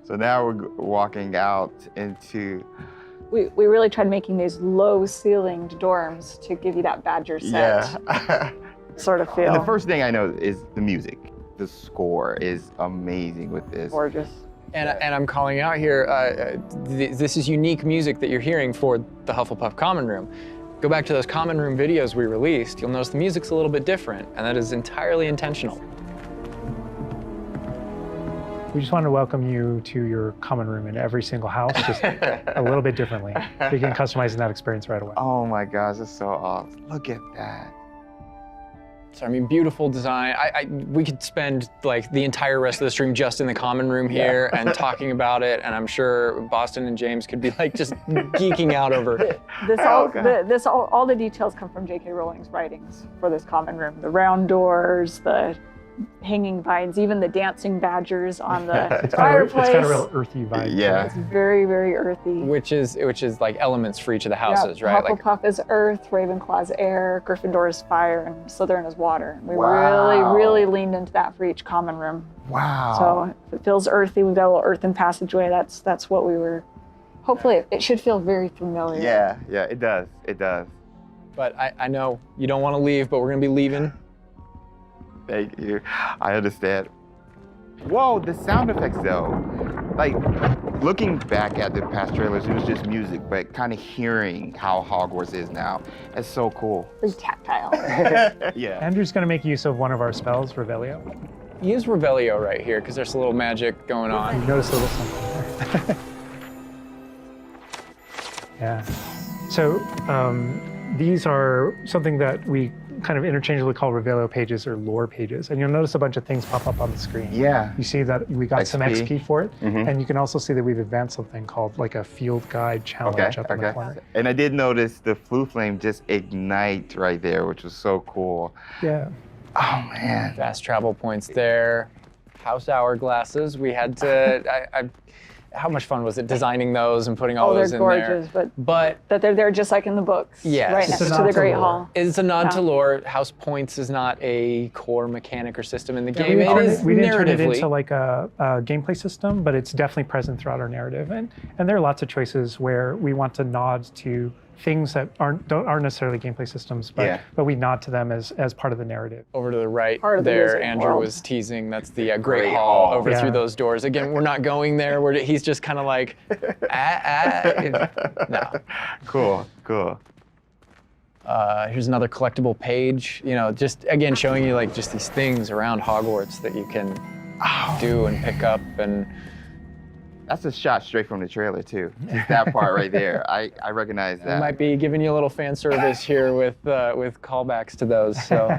So now we're walking out into... We really tried making these low-ceilinged dorms to give you that Badger set sort of feel. And the first thing I know is the music. The score is amazing with this. Gorgeous. And I'm calling out here, this is unique music that you're hearing for the Hufflepuff Common Room. Go back to those Common Room videos we released, you'll notice the music's a little bit different, and that is entirely intentional. We just want to welcome you to your common room in every single house, just a little bit differently. Begin customizing that experience right away. Oh my gosh, that's so awesome. Look at that. So I mean, beautiful design. We could spend like the entire rest of the stream just in the common room here and talking about it, and I'm sure Boston and James could be like just geeking out over it. All the details come from J.K. Rowling's writings for this common room. The round doors, the hanging vines, even the dancing badgers on the fireplace. It's got a real earthy vibe. Yeah. It's very, very earthy. Which is like elements for each of the houses, right? Hufflepuff is earth, Ravenclaw's air, Gryffindor is fire, and Slytherin is water. We really leaned into that for each common room. Wow. So if it feels earthy, we've got a little earthen passageway. That's what we were. Hopefully, it should feel very familiar. Yeah, it does. It does. But I know you don't want to leave, but we're gonna be leaving. Thank you. I understand. Whoa, the sound effects though. Like, looking back at the past trailers, it was just music, but kind of hearing how Hogwarts is now, it's so cool. Very tactile. Yeah. Andrew's going to make use of one of our spells, Revelio. Use Revelio right here, because there's a little magic going on. You notice a little something there. Yeah. So these are something that we kind of interchangeably call Revelio pages or lore pages. And you'll notice a bunch of things pop up on the screen. Yeah. You see that we got some XP for it. Mm-hmm. And you can also see that we've advanced something called like a field guide challenge up in the corner. And I did notice the flue flame just ignite right there, which was so cool. Yeah. Oh man. Fast travel points there. House hourglasses. We had to, how much fun was it designing those and putting all those in there? They're gorgeous, but that they're there just like in the books. Yes. Right next to the Great Hall. It's a nod to lore. House points is not a core mechanic or system in the game. We didn't turn it into like a gameplay system, but it's definitely present throughout our narrative. And there are lots of choices where we want to nod to things that aren't necessarily gameplay systems, but we nod to them as part of the narrative. Over to the right Part of the there, music Andrew world. was teasing, that's the Great Hall over through those doors. Again, we're not going there. He's just kind of like, no. Cool. Here's another collectible page. You know, just again showing you like just these things around Hogwarts that you can do and pick up. And that's a shot straight from the trailer too. Just that part right there. I recognize that. I might be giving you a little fan service here with callbacks to those. So,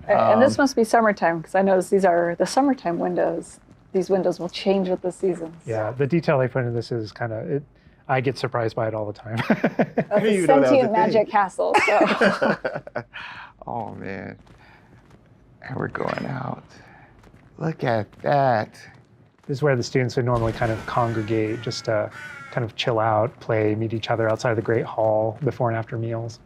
and this must be summertime, because I noticed these are the summertime windows. These windows will change with the seasons. Yeah, the detail I put into this is kind of, I get surprised by it all the time. That's a sentient magic castle. So. Oh man. And we're going out. Look at that. This is where the students would normally kind of congregate, just to kind of chill out, play, meet each other outside of the Great Hall before and after meals.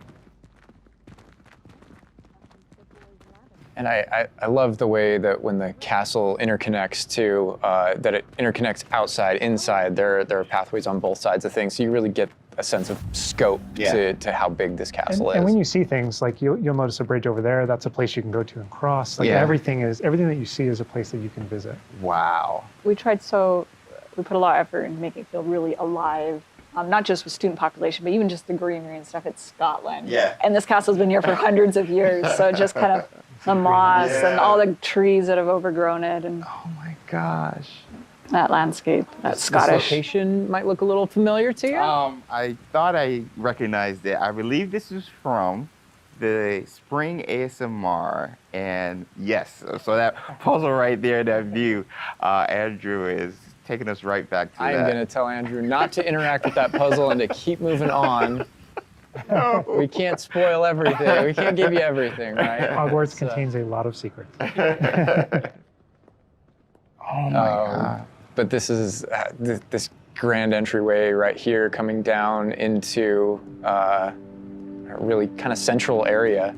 and I love the way that when the castle interconnects to, that it interconnects outside, inside. There are pathways on both sides of things, so you really get a sense of scope to how big this castle is. And when you see things, like you'll notice a bridge over there, that's a place you can go to and cross. Like everything that you see is a place that you can visit. Wow. We put a lot of effort in making it feel really alive. Not just with student population, but even just the greenery and stuff. It's Scotland. Yeah. And this castle's been here for hundreds of years, so just kind of the moss and all the trees that have overgrown it. And oh my gosh. That landscape, that Scottish. This location might look a little familiar to you? I thought I recognized it. I believe this is from the Spring ASMR. And yes, so that puzzle right there, that view, Andrew is taking us right back to that. I'm going to tell Andrew not to interact with that puzzle and to keep moving on. No. We can't spoil everything. We can't give you everything, right? Hogwarts contains a lot of secrets. Oh my God. But this is this grand entryway right here coming down into a really kind of central area.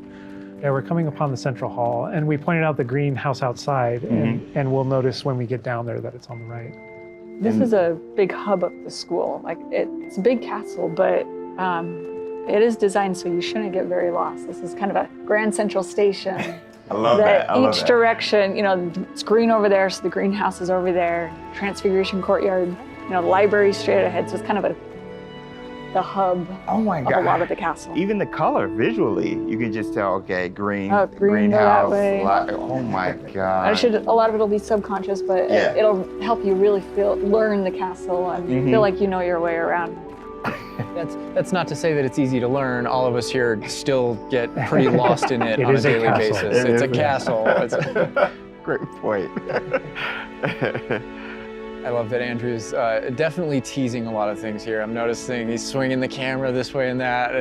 Yeah, we're coming upon the central hall, and we pointed out the greenhouse outside, and we'll notice when we get down there that it's on the right. This is a big hub of the school. Like it's a big castle, but it is designed so you shouldn't get very lost. This is kind of a grand central station. I love that. Each direction, it's green over there, so the greenhouse is over there. Transfiguration courtyard, the library's straight ahead, so it's kind of the hub of a lot of the castle. Even the color, visually, you can just tell, okay, green, green greenhouse. that way. Oh my God. A lot of it'll be subconscious, but it'll help you really learn the castle and feel like you know your way around. That's not to say that it's easy to learn. All of us here still get pretty lost in it on a daily basis. It's a castle. Great point. I love that Andrew's definitely teasing a lot of things here. I'm noticing he's swinging the camera this way and that.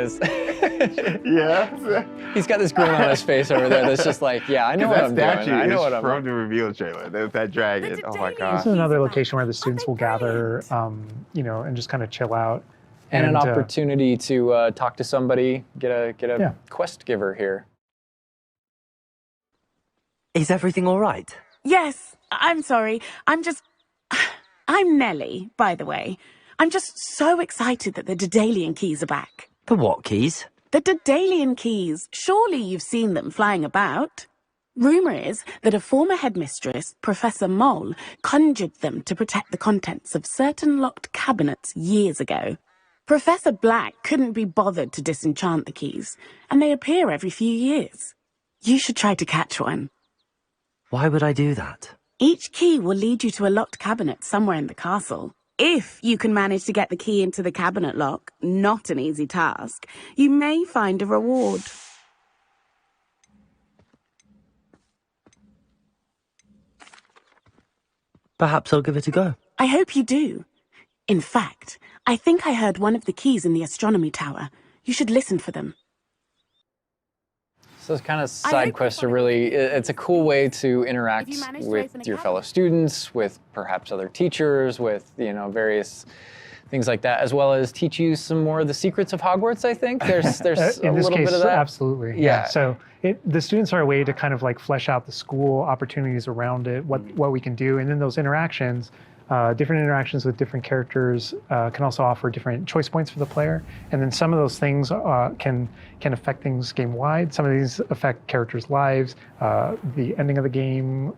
Yeah. He's got this grin on his face over there that's just like, yeah, I know what I'm doing. I know what I'm from the reveal trailer. There's that dragon. Oh my God. This is another location where the students will gather, and just kind of chill out. And an opportunity to talk to somebody, get a quest giver here. Is everything all right? Yes, I'm sorry. I'm Nellie, by the way. I'm just so excited that the Daedalian keys are back. The what keys? The Daedalian keys. Surely you've seen them flying about. Rumour is that a former headmistress, Professor Mole, conjured them to protect the contents of certain locked cabinets years ago. Professor Black couldn't be bothered to disenchant the keys, and they appear every few years. You should try to catch one. Why would I do that? Each key will lead you to a locked cabinet somewhere in the castle. If you can manage to get the key into the cabinet lock, not an easy task, you may find a reward. Perhaps I'll give it a go. I hope you do. In fact, I think I heard one of the keys in the astronomy tower. You should listen for them. So those kind of side quests are really, it's a cool way to interact with your fellow students, with perhaps other teachers, with, various things like that, as well as teach you some more of the secrets of Hogwarts, I think. There's a little bit of that. Absolutely. Yeah. So the students are a way to kind of like flesh out the school opportunities around it, what we can do. And then those interactions, different interactions with different characters can also offer different choice points for the player. And then some of those things can affect things game-wide. Some of these affect characters' lives, the ending of the game.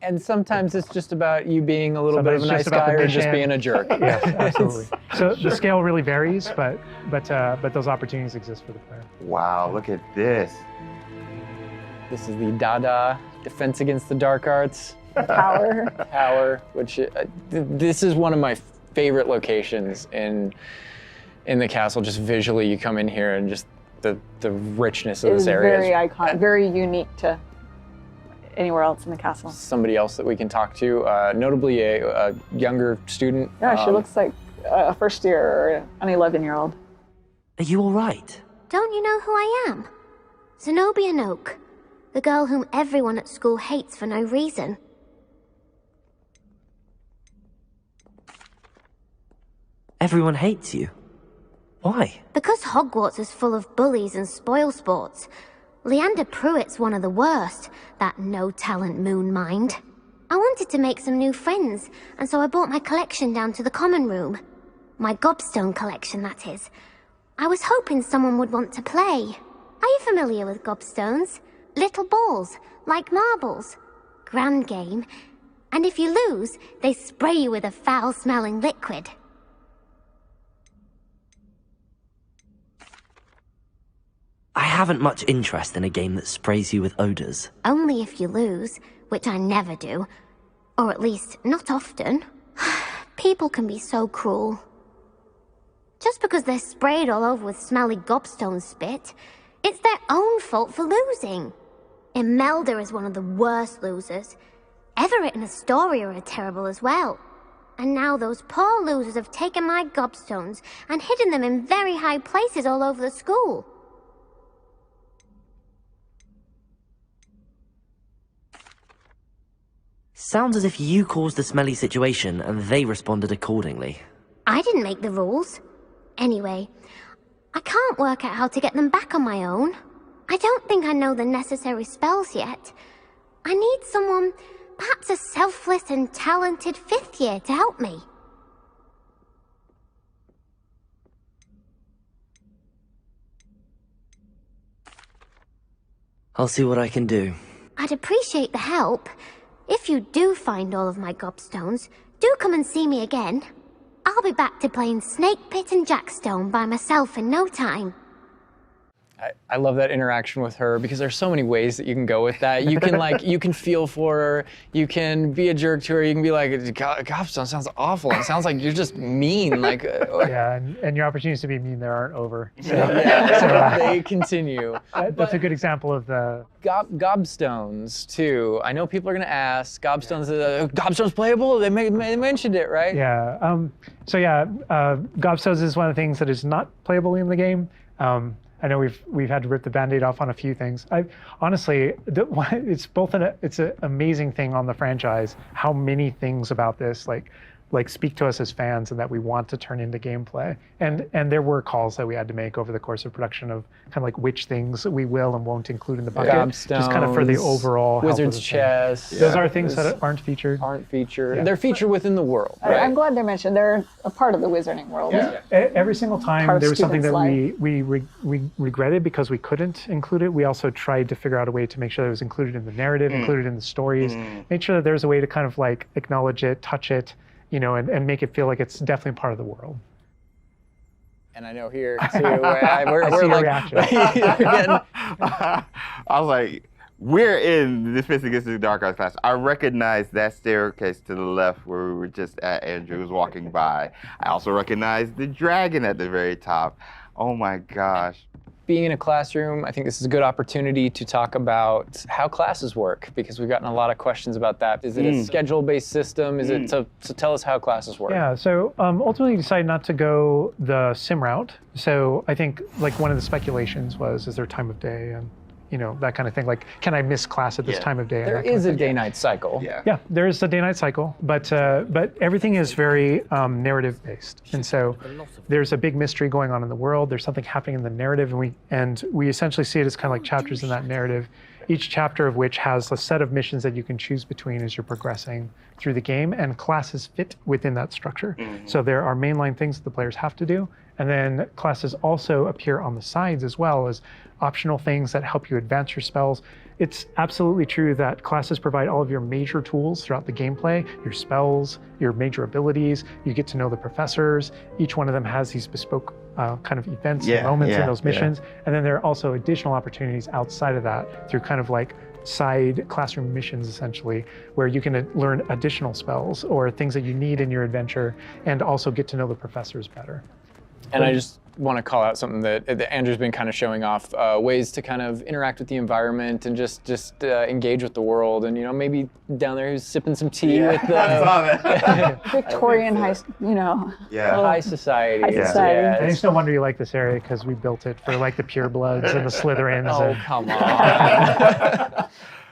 And sometimes it's just about you being a little bit of a nice guy or just being a jerk. Yes, absolutely. So the scale really varies, but those opportunities exist for the player. Wow, look at this. This is the Dada Defense Against the Dark Arts. Tower, which this is one of my favorite locations in the castle. Just visually, you come in here and just the richness of this area is very iconic, very unique to anywhere else in the castle. Somebody else that we can talk to, notably a younger student. Yeah, she looks like a first year or an 11-year-old. Are you all right? Don't you know who I am? Zenobia Noak, the girl whom everyone at school hates for no reason. Everyone hates you. Why? Because Hogwarts is full of bullies and spoilsports. Leander Pruitt's one of the worst, that no-talent moon mind. I wanted to make some new friends, and so I brought my collection down to the common room. My gobstone collection, that is. I was hoping someone would want to play. Are you familiar with gobstones? Little balls, like marbles. Grand game. And if you lose, they spray you with a foul-smelling liquid. I haven't much interest in a game that sprays you with odors. Only if you lose, which I never do. Or at least, not often. People can be so cruel. Just because they're sprayed all over with smelly gobstone spit, it's their own fault for losing. Imelda is one of the worst losers. Everett and Astoria are terrible as well. And now those poor losers have taken my gobstones and hidden them in very high places all over the school. Sounds as if you caused the smelly situation and they responded accordingly. I didn't make the rules. Anyway, I can't work out how to get them back on my own. I don't think I know the necessary spells yet. I need someone Perhaps a selfless and talented 5th year to help me. I'll see what I can do. I'd appreciate the help. If you do find all of my gobstones, do come and see me again. I'll be back to playing Snake Pit and Jackstone by myself in no time. I love that interaction with her because there's so many ways that you can go with that. You can you can feel for her. You can be a jerk to her. You can be like, gobstone sounds awful. It sounds like you're just mean. Yeah, and your opportunities to be mean there aren't over. So, they continue. That's a good example of the gobstones too. I know people are gonna ask, gobstones playable? They mentioned it, right? Yeah. Gobstones is one of the things that is not playable in the game. I know we've had to rip the Band-Aid off on a few things. Honestly, it's it's an amazing thing on the franchise how many things about this like speak to us as fans and that we want to turn into gameplay. And there were calls that we had to make over the course of production of kind of like which things we will and won't include in the bucket, just kind of for the overall Wizard's Chess. Yeah. Those are things that aren't featured. Yeah. They're featured within the world. Right? I'm glad they're mentioned. They're a part of the Wizarding world. Yeah. Every single time there was something that we regretted because we couldn't include it. We also tried to figure out a way to make sure that it was included in the narrative, included in the stories, make sure that there's a way to kind of like acknowledge it, touch it, and make it feel like it's definitely part of the world. And I know here too, we're like, reaction. I was like, we're in the Sophisticated Dark Arts class. I recognize that staircase to the left where we were just at. Andrew was walking by. I also recognize the dragon at the very top. Oh my gosh. Being in a classroom, I think this is a good opportunity to talk about how classes work, because we've gotten a lot of questions about that. Is it a schedule-based system? Is it so tell us how classes work? Yeah, so ultimately decided not to go the sim route. So I think like one of the speculations was, is there time of day and that kind of thing. Like, can I miss class at this time of day? There is a day-night cycle. Yeah, there is a day-night cycle, but everything is very narrative-based, and so there's a big mystery going on in the world. There's something happening in the narrative, and we essentially see it as kind of like chapters in that narrative. Each chapter of which has a set of missions that you can choose between as you're progressing through the game, and classes fit within that structure. So there are mainline things that the players have to do, and then classes also appear on the sides as well as optional things that help you advance your spells. It's absolutely true that classes provide all of your major tools throughout the gameplay, your spells, your major abilities. You get to know the professors. Each one of them has these bespoke kind of events and moments in those missions. And then there are also additional opportunities outside of that through kind of like side classroom missions, essentially, where you can learn additional spells or things that you need in your adventure and also get to know the professors better. And I just want to call out something that Andrew's been kind of showing off, ways to kind of interact with the environment and just engage with the world. And, maybe down there who's sipping some tea with the Victorian high, high society. High society. And it's no wonder you like this area because we built it for like the purebloods and the Slytherins. Oh, come on.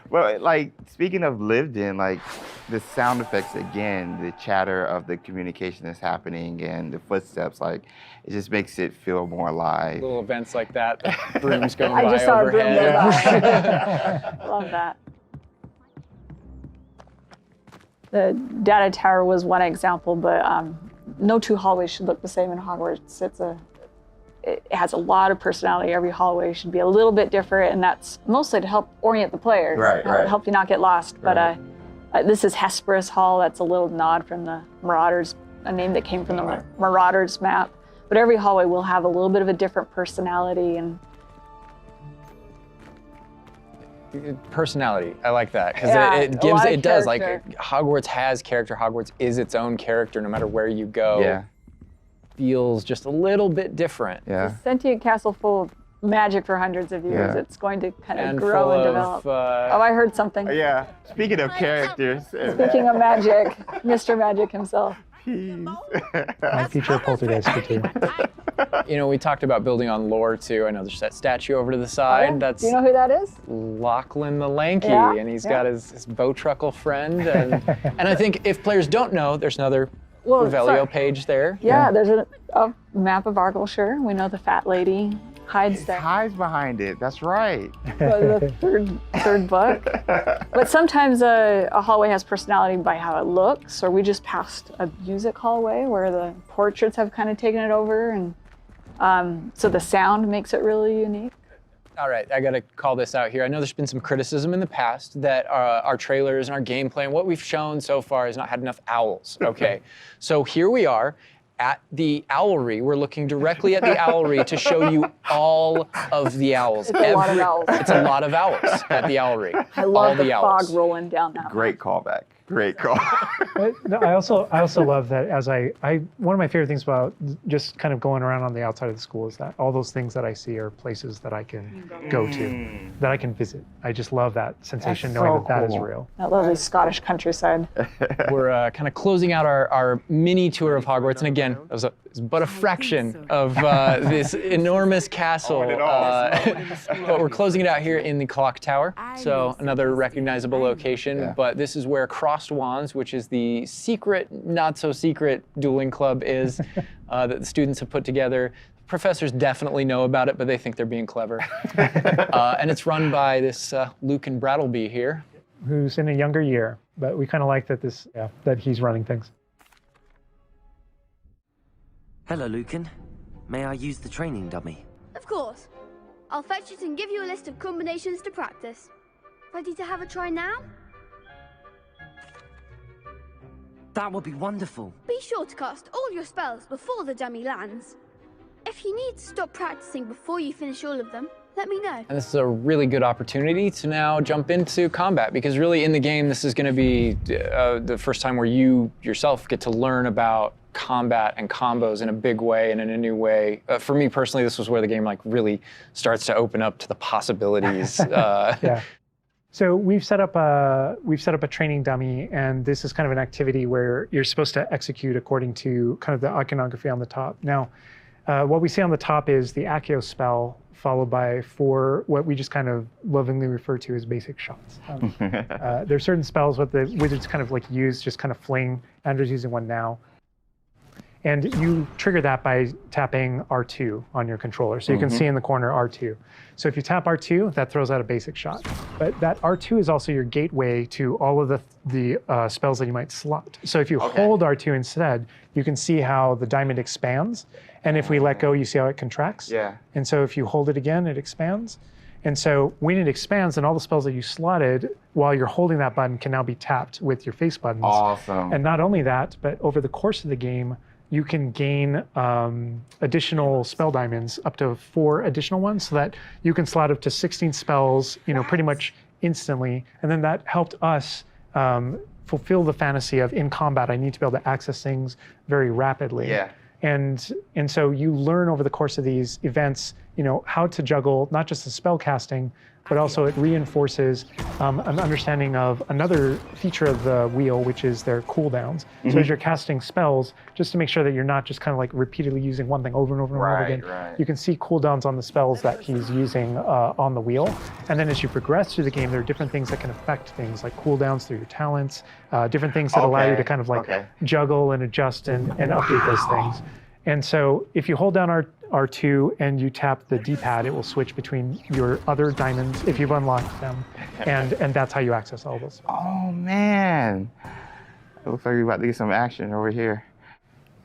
Well, like, speaking of lived in, like, the sound effects again, the chatter of the communication that's happening and the footsteps, like, it just makes it feel more alive. Little events like that, brooms going I by just saw overhead. a broom go by. Love that. The data tower was one example, but no two hallways should look the same in Hogwarts. It has a lot of personality. Every hallway should be a little bit different, and that's mostly to help orient the player, help you not get lost. But this is Hesperus Hall. That's a little nod from the Marauders, a name that came from the Marauders map. But every hallway will have a little bit of a different personality and personality. I like that because it does. Like Hogwarts has character. Hogwarts is its own character, no matter where you go. Yeah. Feels just a little bit different. Yeah. It's a sentient castle full of magic for hundreds of years. It's going to kind of grow and develop. I heard something. Yeah. Speaking of characters. Speaking of magic, Mr. Magic himself. My future poltergeist too. We talked about building on lore too. I know there's that statue over to the side. Do you know who that is? Lachlan the Lanky, and he's got his Bowtruckle friend. And I think if players don't know, there's another Revelio page there. Yeah, there's a map of Argyllshire. We know the fat lady hides there. Hides behind it. That's right. The third book. But sometimes a hallway has personality by how it looks, or we just passed a music hallway where the portraits have kind of taken it over, and so the sound makes it really unique. All right, I gotta call this out here. I know there's been some criticism in the past that our trailers and our gameplay and what we've shown so far has not had enough owls, okay? So here we are at the owlery. We're looking directly at the owlery to show you all of the owls. It's a lot of owls. It's a lot of owls at the owlery. I love the owls. fog rolling down that Great callback. Great call. I also love that one of my favorite things about just kind of going around on the outside of the school is that all those things that I see are places that I can go to, that I can visit. I just love that sensation, knowing that is real. That lovely Scottish countryside. We're kind of closing out our mini tour of Hogwarts, and again, it was but a fraction of this enormous castle. But we're closing it out here in the clock tower, so another recognizable location. Yeah. But this is where Crossed Wands, which is the secret, not so secret dueling club is that the students have put together. Professors definitely know about it, but they think they're being clever. And it's run by this Lucan Brattleby here, who's in a younger year, but we kind of like that that he's running things. Hello, Lucan. May I use the training dummy? Of course. I'll fetch it and give you a list of combinations to practice. Ready to have a try now? That would be wonderful. Be sure to cast all your spells before the dummy lands. If you need to stop practicing before you finish all of them, let me know. And this is a really good opportunity to now jump into combat, because really in the game, this is going to be the first time where you yourself get to learn about combat and combos in a big way and in a new way. For me personally, this was where the game really starts to open up to the possibilities. Yeah. So we've set up a training dummy, and this is kind of an activity where you're supposed to execute according to kind of the iconography on the top. Now, what we see on the top is the Accio spell, followed by 4 what we just kind of lovingly refer to as basic shots. There's certain spells what the wizards kind of use, just kind of fling. Andrew's using one now. And you trigger that by tapping R2 on your controller. So you can see in the corner R2. So if you tap R2, that throws out a basic shot. But that R2 is also your gateway to all of the spells that you might slot. So if you hold R2 instead, you can see how the diamond expands. And if we let go, you see how it contracts. Yeah. And so if you hold it again, it expands. And so when it expands, then all the spells that you slotted while you're holding that button can now be tapped with your face buttons. Awesome. And not only that, but over the course of the game, you can gain additional spell diamonds, up to 4 additional ones, so that you can slot up to 16 spells, pretty much instantly. And then that helped us fulfill the fantasy of, in combat, I need to be able to access things very rapidly. Yeah. And so you learn over the course of these events, how to juggle not just the spell casting, but also it reinforces an understanding of another feature of the wheel, which is their cooldowns. So as you're casting spells, just to make sure that you're not just kind of repeatedly using one thing over and over and over again, you can see cooldowns on the spells that he's using on the wheel. And then as you progress through the game, there are different things that can affect things like cooldowns through your talents, different things that allow you to kind of juggle and adjust and update those things. And so if you hold down R2 and you tap the D-pad, it will switch between your other diamonds if you've unlocked them, and that's how you access all those. Oh man, it looks like we're about to get some action over here.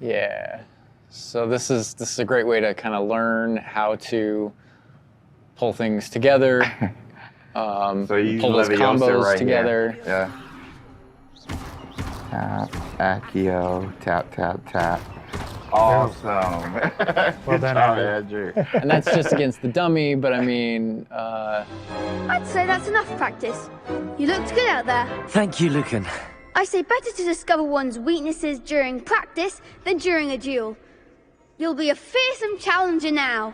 Yeah. So this is a great way to kind of learn how to pull things together, so you pull those combos right together. Here. Yeah. Tap, Accio, tap, tap, tap. Awesome. Well done, Andrew. And that's just against the dummy, but I mean... I'd say that's enough practice. You looked good out there. Thank you, Lucan. I say better to discover one's weaknesses during practice than during a duel. You'll be a fearsome challenger now.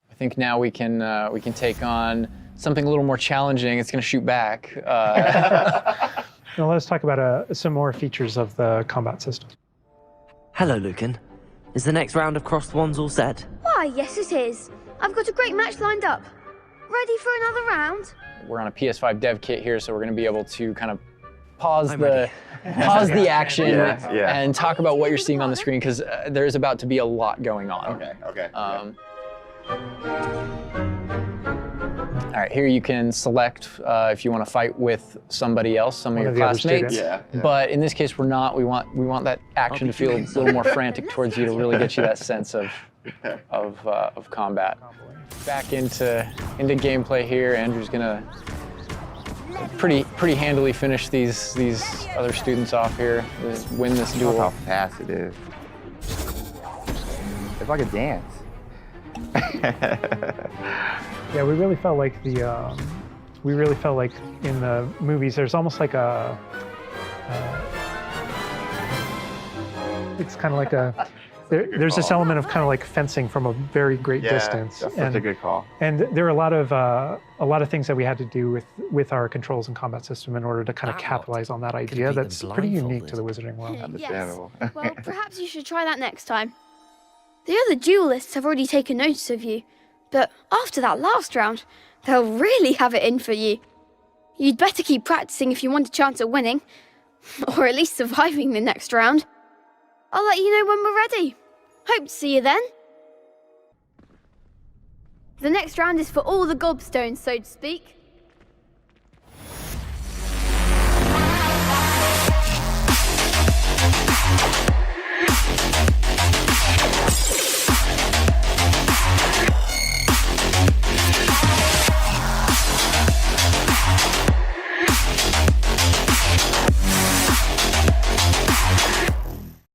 I think now we can take on something a little more challenging. It's going to shoot back. Now let's talk about some more features of the combat system. Hello, Lucan. Is the next round of Crossed Wands all set? Why, yes it is. I've got a great match lined up. Ready for another round? We're on a PS5 dev kit here, so we're going to be able to kind of pause I'm the ready. action and talk about what you're seeing on the screen, because there's about to be a lot going on. Okay. All right, here you can select if you want to fight with somebody else, some of your classmates. Yeah. But in this case, we're not. We want that action to feel a little more frantic towards you to really get you that sense of combat. Back into gameplay here. Andrew's gonna pretty handily finish these other students off here. Win this duel. Look how fast it is. It's like a dance. Yeah, we really felt like in the movies, there's almost like a, it's kind of like there's this element of kind of like fencing from a very great distance. That's such a good call. And there are a lot of things that we had to do with our controls and combat system in order to kind of capitalize on that idea that's pretty unique to the Wizarding world. Understandable. Yes. Well, perhaps you should try that next time. The other duelists have already taken notice of you, but after that last round, they'll really have it in for you. You'd better keep practicing if you want a chance at winning, or at least surviving the next round. I'll let you know when we're ready. Hope to see you then. The next round is for all the gobstones, so to speak.